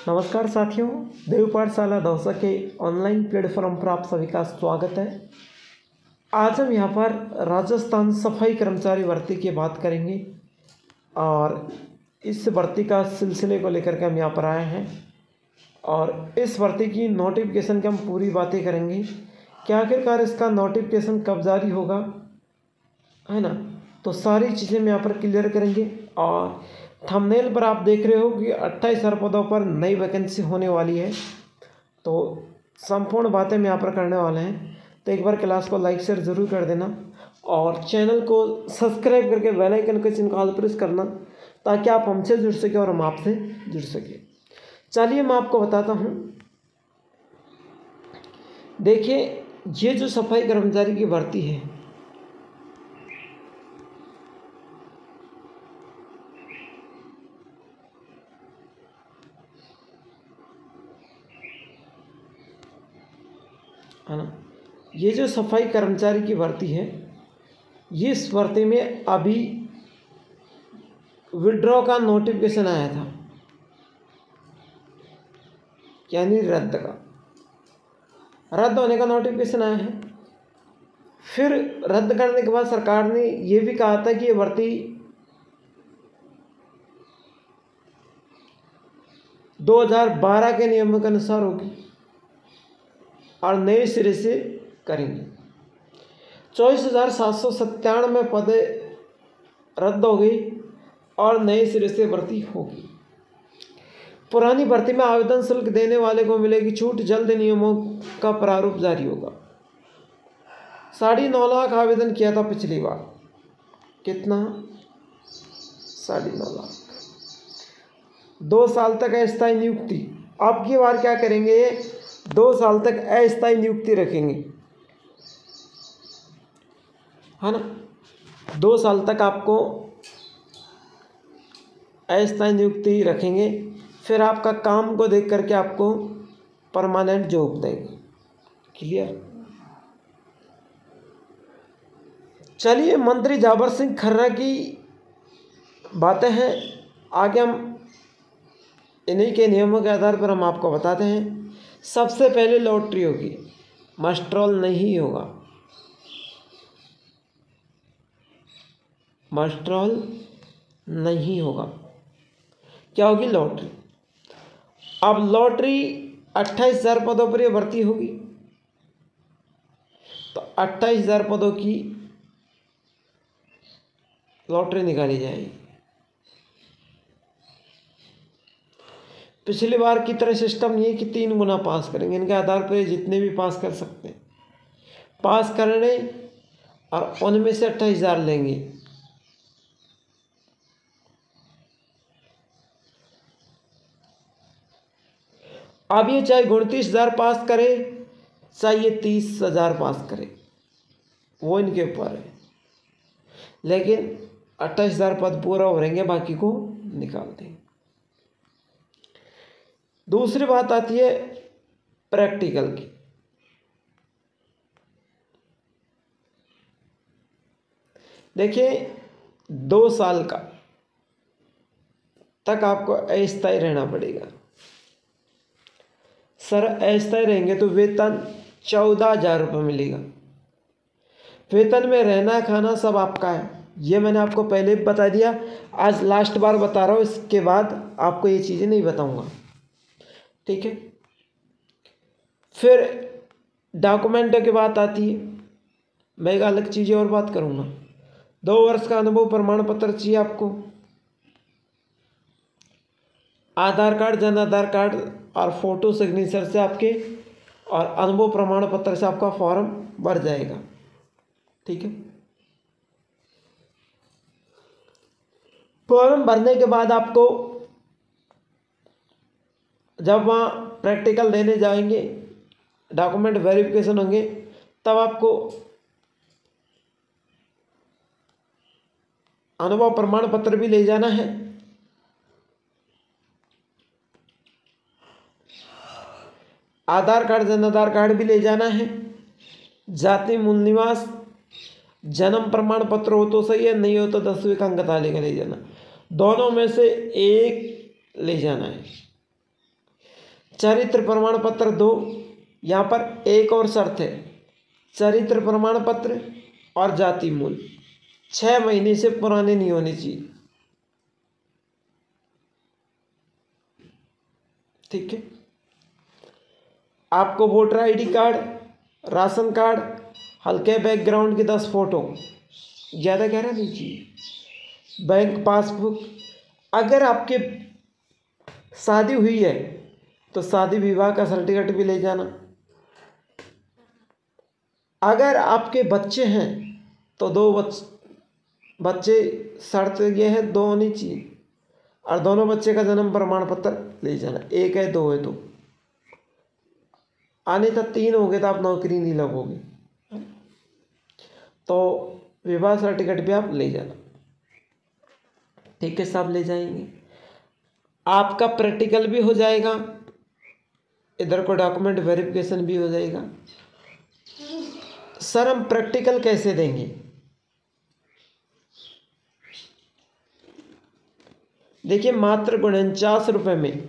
नमस्कार साथियों, देव पाठशाला दौसा के ऑनलाइन प्लेटफॉर्म पर आप सभी का स्वागत है। आज हम यहाँ पर राजस्थान सफाई कर्मचारी भर्ती की बात करेंगे और इस भर्ती का सिलसिले को लेकर के हम यहाँ पर आए हैं और इस भर्ती की नोटिफिकेशन की हम पूरी बातें करेंगे कि आखिरकार इसका नोटिफिकेशन कब जारी होगा, है ना। तो सारी चीज़ें हम यहाँ पर क्लियर करेंगे और थंबनेल पर आप देख रहे हो कि 28,000 पदों पर नई वैकेंसी होने वाली है। तो संपूर्ण बातें हम यहाँ पर करने वाले हैं। तो एक बार क्लास को लाइक शेयर ज़रूर कर देना और चैनल को सब्सक्राइब करके बेल आइकन के चिन्ह को ऑल प्रेस करना ताकि आप हमसे जुड़ सके और हम आपसे जुड़ सके। चलिए मैं आपको बताता हूँ। देखिए, ये जो सफाई कर्मचारी की भर्ती है, है ना, ये जो सफाई कर्मचारी की भर्ती है, ये इस भर्ती में अभी विड्रॉ का नोटिफिकेशन आया था, यानी रद्द होने का नोटिफिकेशन आया है। फिर रद्द करने के बाद सरकार ने ये भी कहा था कि ये भर्ती 2012 के नियमों के अनुसार होगी और नए सिरे से करेंगे। 24,797 पदें रद्द हो गई और नए सिरे से भर्ती होगी। पुरानी भर्ती में आवेदन शुल्क देने वाले को मिलेगी छूट, जल्द नियमों का प्रारूप जारी होगा। 9.5 लाख आवेदन किया था पिछली बार। कितना? 9.5 लाख। 2 साल तक अस्थायी नियुक्ति। अब की बार क्या करेंगे? 2 साल तक अस्थायी नियुक्ति रखेंगे, है ना। 2 साल तक आपको अस्थायी नियुक्ति रखेंगे, फिर आपका काम को देख करके आपको परमानेंट जॉब देंगे। क्लियर? चलिए, मंत्री जाबर सिंह खर्रा की बातें हैं, आगे हम इन्हीं के नियमों के आधार पर हम आपको बताते हैं। सबसे पहले लॉटरी होगी, मस्ट्रोल नहीं होगा। मस्ट्रोल नहीं होगा, क्या होगी? लॉटरी। अब लॉटरी 28,000 पदों पर यह भर्ती होगी, तो 28,000 पदों की लॉटरी निकाली जाएगी। पिछली बार की तरह सिस्टम ये कि 3 गुना पास करेंगे, इनके आधार पर जितने भी पास कर सकते हैं पास करने और उनमें से 28,000 लेंगे। अब ये चाहे 29,000 पास करे, चाहे ये 30,000 पास करे, वो इनके ऊपर है, लेकिन 28,000 पद पूरा हो रहेंगे, बाकी को निकाल देंगे। दूसरी बात आती है प्रैक्टिकल की। देखिए, 2 साल का तक आपको अस्थायी रहना पड़ेगा। सर, अस्थायी रहेंगे तो वेतन 14,000 रुपये मिलेगा। वेतन में रहना खाना सब आपका है, ये मैंने आपको पहले भी बता दिया, आज लास्ट बार बता रहा हूँ, इसके बाद आपको ये चीज़ें नहीं बताऊँगा, ठीक है। फिर डॉक्यूमेंटों की बात आती है, मैं एक अलग चीज़ें और बात करूँगा। 2 वर्ष का अनुभव प्रमाण पत्र चाहिए आपको, आधार कार्ड, जन आधार कार्ड और फोटो सिग्नेचर से आपके और अनुभव प्रमाण पत्र से आपका फॉर्म भर जाएगा, ठीक है। फॉर्म भरने के बाद आपको जब वहाँ प्रैक्टिकल देने जाएंगे, डॉक्यूमेंट वेरिफिकेशन होंगे, तब आपको अनुभव प्रमाण पत्र भी ले जाना है। आधार कार्ड, जन आधार कार्ड भी ले जाना है। जाति, मूल निवास, जन्म प्रमाण पत्र हो तो सही है, नहीं हो तो 10वीं का अंक तालिका ले जाना। दोनों में से एक ले जाना है। चरित्र प्रमाण पत्र 2। यहाँ पर एक और शर्त है, चरित्र प्रमाण पत्र और जाति मूल 6 महीने से पुराने नहीं होने चाहिए। ठीक है। आपको voter ID card, ration card, हल्के बैकग्राउंड की 10 फोटो, ज़्यादा गहरा नहीं चाहिए, बैंक पासबुक। अगर आपके शादी हुई है तो शादी विवाह का सर्टिफिकेट भी ले जाना। अगर आपके बच्चे हैं तो 2 बच्चे, शर्त ये है 2 होनी चाहिए, और दोनों बच्चे का जन्म प्रमाण पत्र ले जाना। 1 है 2 है तो आने तक 3 हो गए तो आप नौकरी नहीं लगोगे, तो विवाह सर्टिफिकेट भी आप ले जाना। ठीक है, सब ले जाएंगे। आपका प्रैक्टिकल भी हो जाएगा, इधर को डॉक्यूमेंट वेरिफिकेशन भी हो जाएगा। सर हम प्रैक्टिकल कैसे देंगे? देखिए, मात्र 49 रुपये में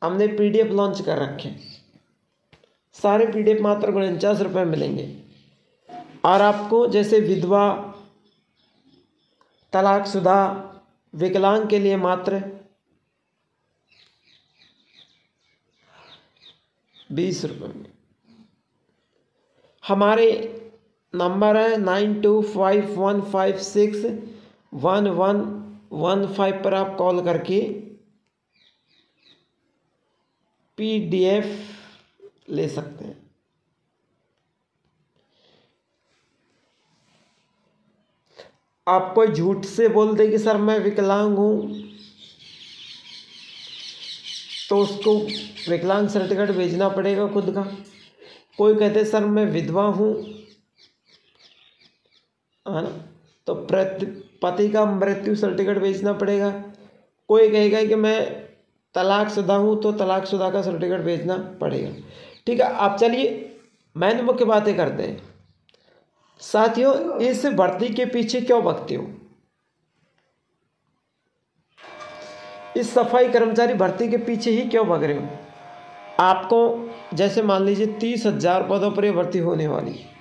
हमने PDF लॉन्च कर रखे हैं। सारे PDF मात्र 49 रुपये मिलेंगे। और आपको जैसे विधवा, तलाकशुदा, विकलांग के लिए मात्र 20 रुपये में। हमारे नंबर है 9251561115 पर आप कॉल करके PDF ले सकते हैं। आप कोई झूठ से बोल दे कि सर मैं विकलांग हूँ, तो उसको विकलांग सर्टिफिकेट भेजना पड़ेगा खुद का। कोई कहते सर मैं विधवा हूँ, है ना, तो पति का मृत्यु सर्टिफिकेट भेजना पड़ेगा। कोई कहेगा कि मैं तलाकशुदा हूँ, तो तलाकशुदा का सर्टिफिकेट भेजना पड़ेगा। ठीक है, आप चलिए मैंने मुख्य बातें करते हैं। साथियों, इस भर्ती के पीछे क्यों भगते हो? इस सफाई कर्मचारी भर्ती के पीछे ही क्यों भग रहे हो? आपको जैसे मान लीजिए 30,000 पदों पर यह भर्ती होने वाली है,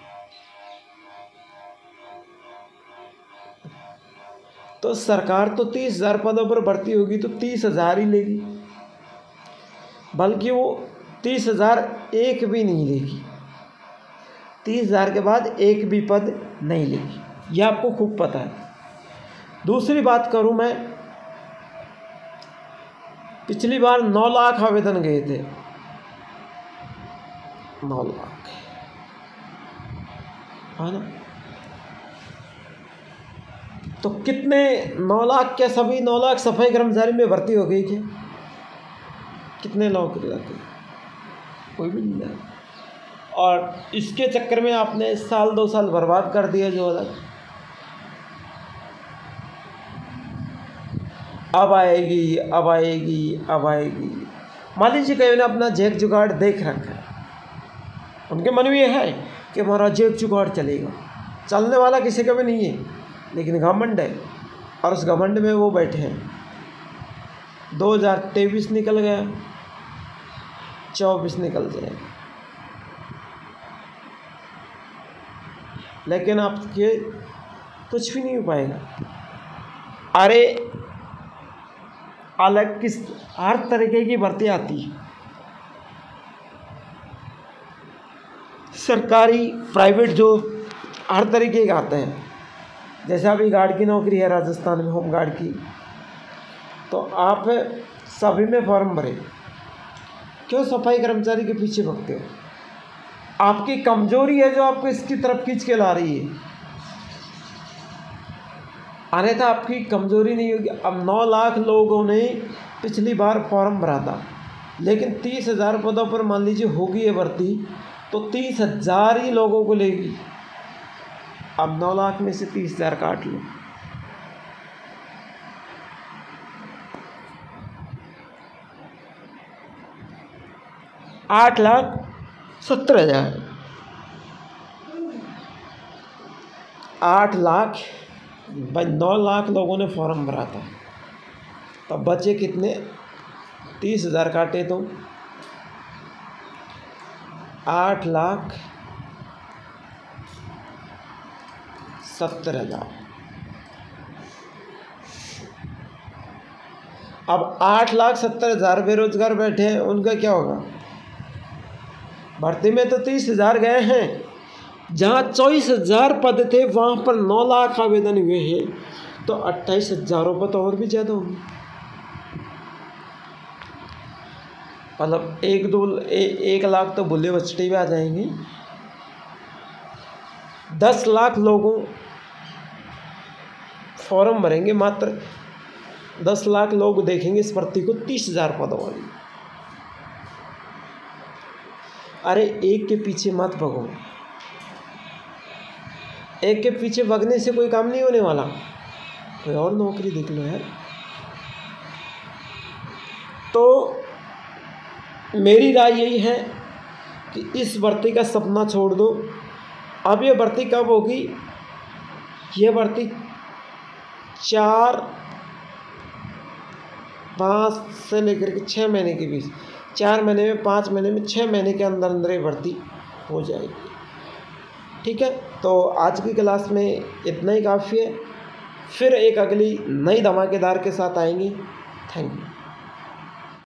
तो सरकार तो 30,000 पदों पर भर्ती होगी तो 30,000 ही लेगी, बल्कि वो 30,000 एक भी नहीं लेगी। 30,000 के बाद एक भी पद नहीं लेगी, यह आपको खूब पता है। दूसरी बात करूं मैं, पिछली बार 9 लाख आवेदन गए थे। 9 लाख, है ना, तो कितने 9 लाख, क्या सभी 9 लाख सफाई कर्मचारी में भर्ती हो गई क्या? कितने नौकरी आते? कोई भी नहीं है। और इसके चक्कर में आपने 1 साल 2 साल बर्बाद कर दिया जो अलग। अब आएगी, अब आएगी, अब आएगी। मान लीजिए कहीं ने अपना जेब जुगाड़ देख रखा है, उनके मन में यह है कि हमारा जेब जुगाड़ चलेगा। चलने वाला किसी का भी नहीं है, लेकिन घमंड है, और उस घमंड में वो बैठे हैं। 2023 निकल गया, 24 निकल जाएगा, लेकिन आपके कुछ भी नहीं हो पाएगा। अरे अलग किस हर तरीके की भर्ती आती है, सरकारी प्राइवेट जॉब हर तरीके के आते हैं। जैसे अभी गार्ड की नौकरी है राजस्थान में, होम गार्ड की, तो आप सभी में फॉर्म भरे। क्यों सफाई कर्मचारी के पीछे भगते हो? आपकी कमजोरी है जो आपको इसकी तरफ खींच के ला रही है, अन्यथा आपकी कमजोरी नहीं होगी। अब 9 लाख लोगों ने पिछली बार फॉर्म भरा था, लेकिन 30,000 पदों पर मान लीजिए होगी ये भर्ती, तो 30,000 ही लोगों को लेगी। अब 9 लाख में से 30,000 काट लो, आठ लाख 70,000, 8 लाख भाई 9 लाख लोगों ने फॉर्म भरा था, तब बचे कितने? 30,000 काटे तो 8,70,000। अब 8,70,000 बेरोजगार बैठे हैं, उनका क्या होगा? भर्ती में तो 30,000 गए हैं, जहाँ 24,000 पद थे वहाँ पर 9 लाख आवेदन हुए हैं, तो 28,000 रुपये तो और भी ज़्यादा होंगे। मतलब 1 लाख तो भुल्ले बचटे भी आ जाएंगे। 10 लाख लोगों फॉर्म भरेंगे, मात्र 10 लाख लोग देखेंगे इस भर्ती को, 30,000 पदों वाली। अरे एक के पीछे मत भगो, एक के पीछे भगने से कोई काम नहीं होने वाला, कोई और नौकरी देख लो यार। तो मेरी राय यही है कि इस भर्ती का सपना छोड़ दो। अब ये भर्ती कब होगी? ये भर्ती 4-5 से लेकर के 6 महीने के बीच, 4 महीने में, 5 महीने में, 6 महीने के अंदर अंदर ये भर्ती हो जाएगी। ठीक है, तो आज की क्लास में इतना ही काफ़ी है। फिर एक अगली नई धमाकेदार के साथ आएंगे। Thank you.